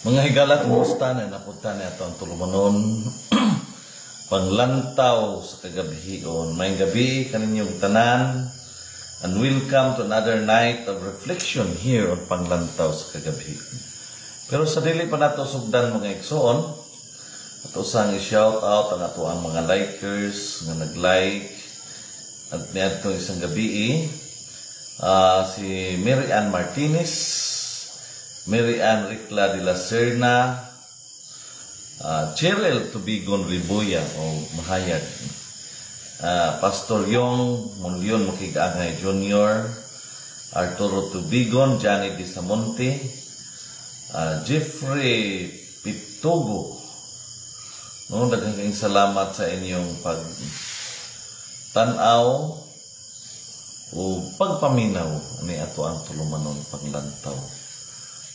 Mga higalat, kumusta na napunta na ito ang tulumanon panglantaw sa kagabihion. May gabi kaninyong tanan and welcome to another night of reflection here on panglantaw sa kagabihion. Pero sa dili pa nato sugdan mga igsoon, ato sang i-shout out ang ato ang mga likers nga nag-like at niadto isang gabi si Mary Ann Martinez, Mary Ann Ricla de la Serna, Cheryl Tubigon Ribuya o Mahayag, Pastor Yong Monleon Makigangay Jr., Arturo Tubigon, Johnny Di Samonte, Jeffrey Pitugo. No, daghang salamat sa inyong pagtanaw o pagpaminaw ni ato ang tulumanon paglantaw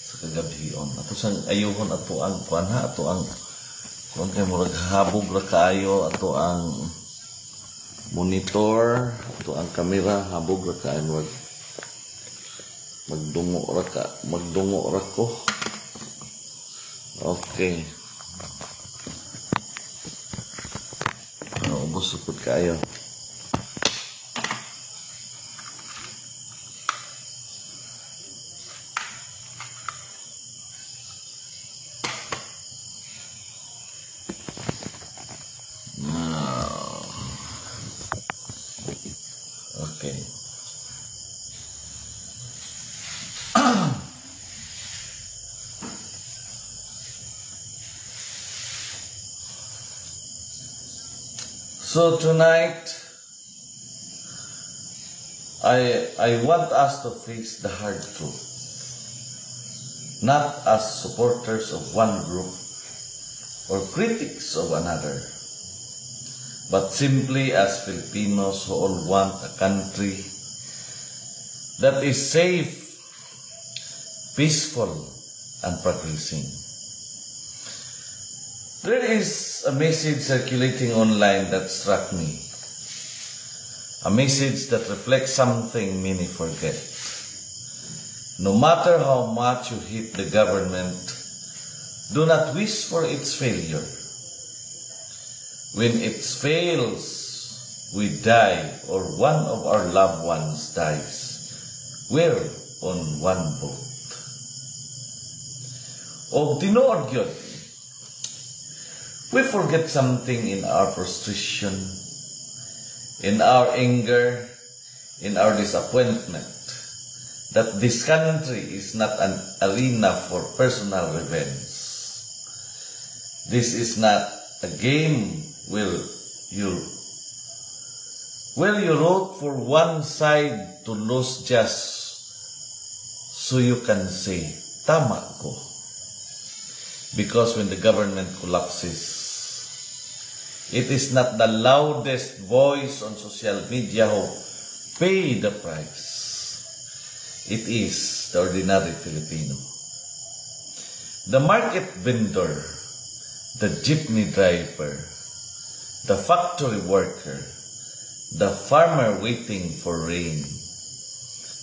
sa kagabihion. Ato sang ayuhon ato ang kuanha, ato ang kung kay murag habog ra kaayo, ato ang monitor, ato ang kamera habog ra kaayo, magdungo ra ko. Okay. Ubos upod kaayo. Okay. So tonight, I want us to face the hard truth, not as supporters of one group or critics of another, but simply as Filipinos who all want a country that is safe, peaceful, and progressing. There is a message circulating online that struck me. A message that reflects something many forget. No matter how much you hate the government, do not wish for its failure. When it fails, we die or one of our loved ones dies. We're on one boat. O tinuod yun, we forget something in our frustration, in our anger, in our disappointment, that this country is not an arena for personal revenge. This is not a game where you root for one side to lose just so you can say, tama ko. Because when the government collapses, it is not the loudest voice on social media who pay the price. It is the ordinary Filipino. The market vendor, the jeepney driver, the factory worker, the farmer waiting for rain,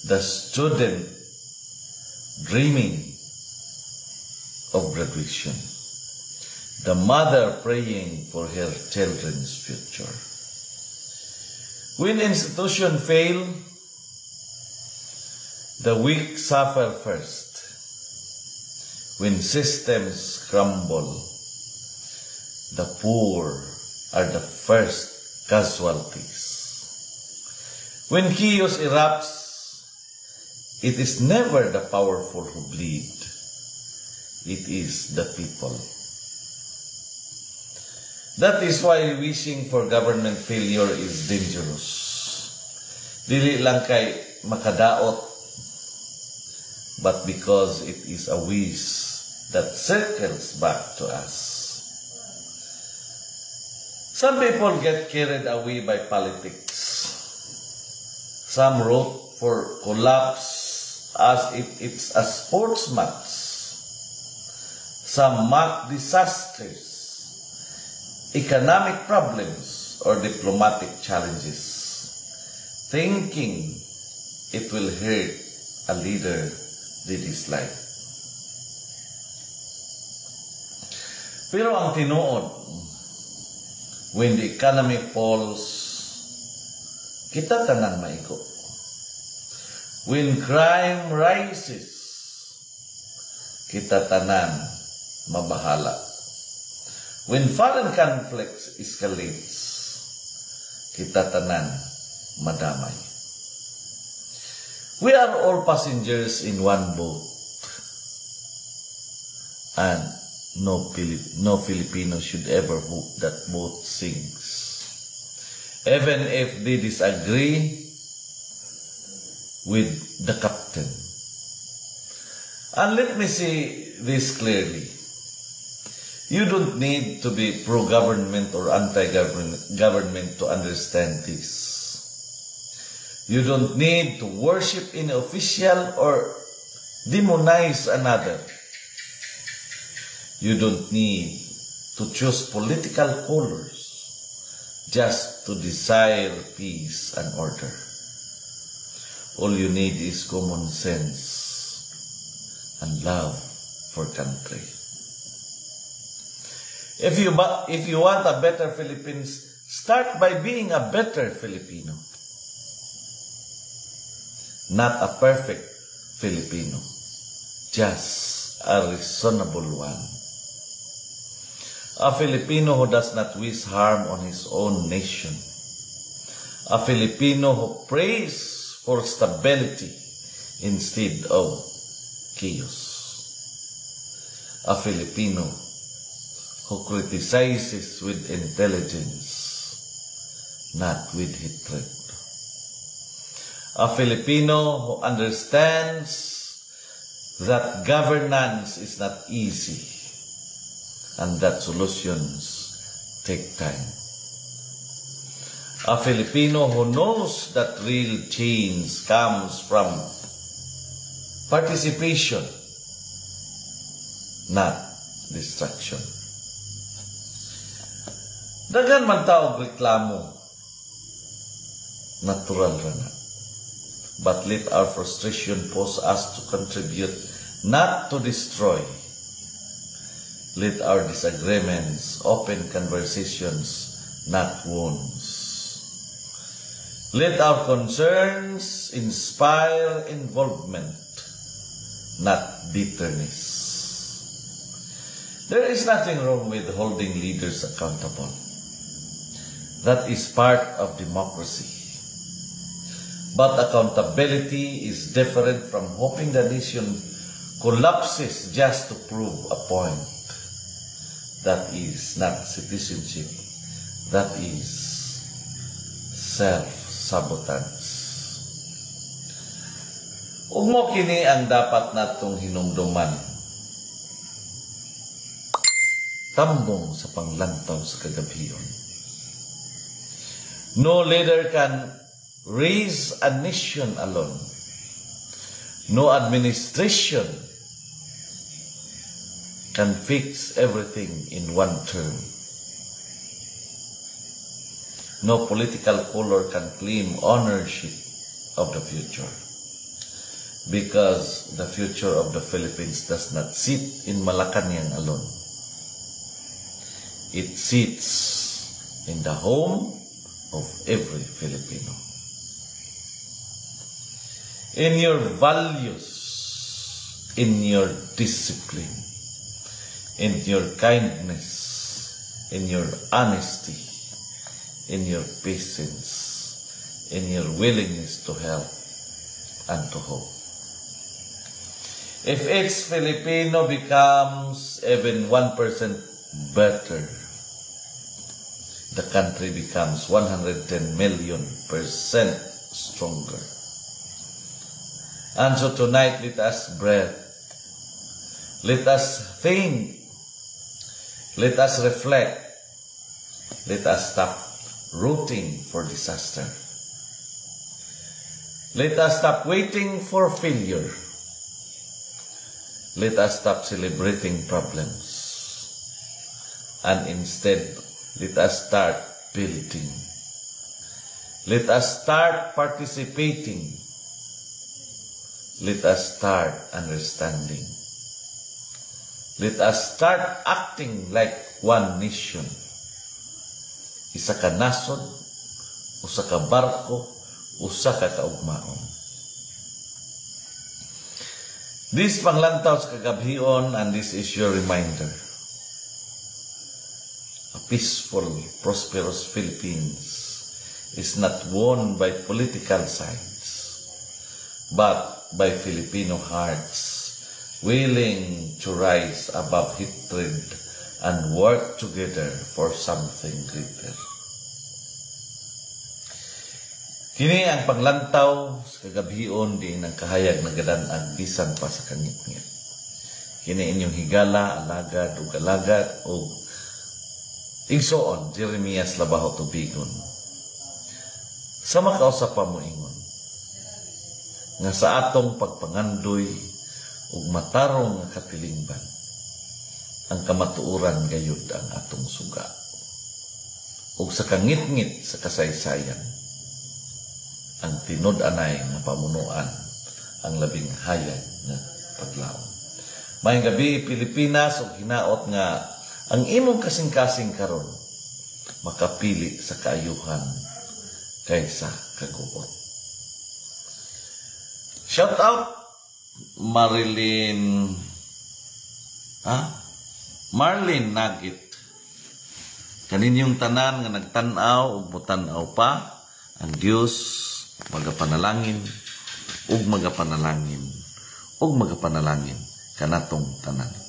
the student dreaming of graduation, the mother praying for her children's future. When institutions fail, the weak suffer first. When systems crumble, the poor are the first casualties. When chaos erupts, it is never the powerful who bleed. It is the people. That is why wishing for government failure is dangerous. Dili lang kay makadaot, but because it is a wish that circles back to us. Some people get carried away by politics. Some root for collapse as if it's a sports match. Some mock disasters, economic problems, or diplomatic challenges, thinking it will hurt a leader they dislike. Pero ang tinuod, when the economy falls, kita tanan maigo. When crime rises, kita tanan mabahala. When foreign conflicts escalates, kita tanan madamay. We are all passengers in one boat, and no Filipino should ever hope that boat sinks, even if they disagree with the captain. And let me say this clearly. You don't need to be pro-government or anti-government to understand this. You don't need to worship any official or demonize another. You don't need to choose political colors just to desire peace and order. All you need is common sense and love for country. If you want a better Philippines, start by being a better Filipino. Not a perfect Filipino, just a reasonable one. A Filipino who does not wish harm on his own nation. A Filipino who prays for stability instead of chaos. A Filipino who criticizes with intelligence, not with hatred. A Filipino who understands that governance is not easy and that solutions take time. A Filipino who knows that real change comes from participation, not distraction. Daghan man taog reklamo, natural ra na. But let our frustration force us to contribute, not to destroy. Let our disagreements open conversations, not wounds. Let our concerns inspire involvement, not bitterness. There is nothing wrong with holding leaders accountable. That is part of democracy. But accountability is different from hoping the nation collapses just to prove a point. That is not citizenship. That is self-sabotage. Ug mo kini ang dapat natong hinumduman. Tambong sa panglantaw sa kagabiyon. No leader can raise a nation alone. No administration can fix everything in one term. No political color can claim ownership of the future. Because the future of the Philippines does not sit in Malacanang alone. It sits in the home of every Filipino. In your values, in your discipline, in your kindness, in your honesty, in your patience, in your willingness to help and to hope. If each Filipino becomes even 1% better, the country becomes 110 million% stronger. And so tonight, let us breathe. Let us think. Let us reflect. Let us stop rooting for disaster. Let us stop waiting for failure. Let us stop celebrating problems. And instead, let us start building. Let us start participating. Let us start understanding. let us start acting like one nation. Isa ka nasod, usa ka barko, usa ka kaugmaon. This panglantaw sa kagabhion, and this is your reminder. A peaceful, prosperous Philippines is not won by political sides, but by Filipino hearts willing to rise above hatred and work together for something greater. Kini ang paglantaw sa kagabhion di ng kahayag na gadanag bisan pa sa kangit-ngit. Kini inyong higala, alagad, ug alagad, ug igsoon, Jeremias Labaho Tubigon. Sa makausap pa mo ingon, nga sa atong pagpangandoy ug matarong nga katilingban, ang kamatuoran gayud ang atong suga. Ug sa kangit-ngit sa kasaysayan, ang tinud-anay nga pamunuan ang labing hayag nga paglaom. Mayong gabi, Pilipinas, ug hinaot nga ang imong kasing-kasing karon makapili sa kaayuhan kaysa kagubot. Shout out Marlene Nagit. Kaninyong tanan nga nagtanaw ug mutanaw pa, ang Dios magapanalangin ug magapanalangin ug magapanalangin kanatong tanan.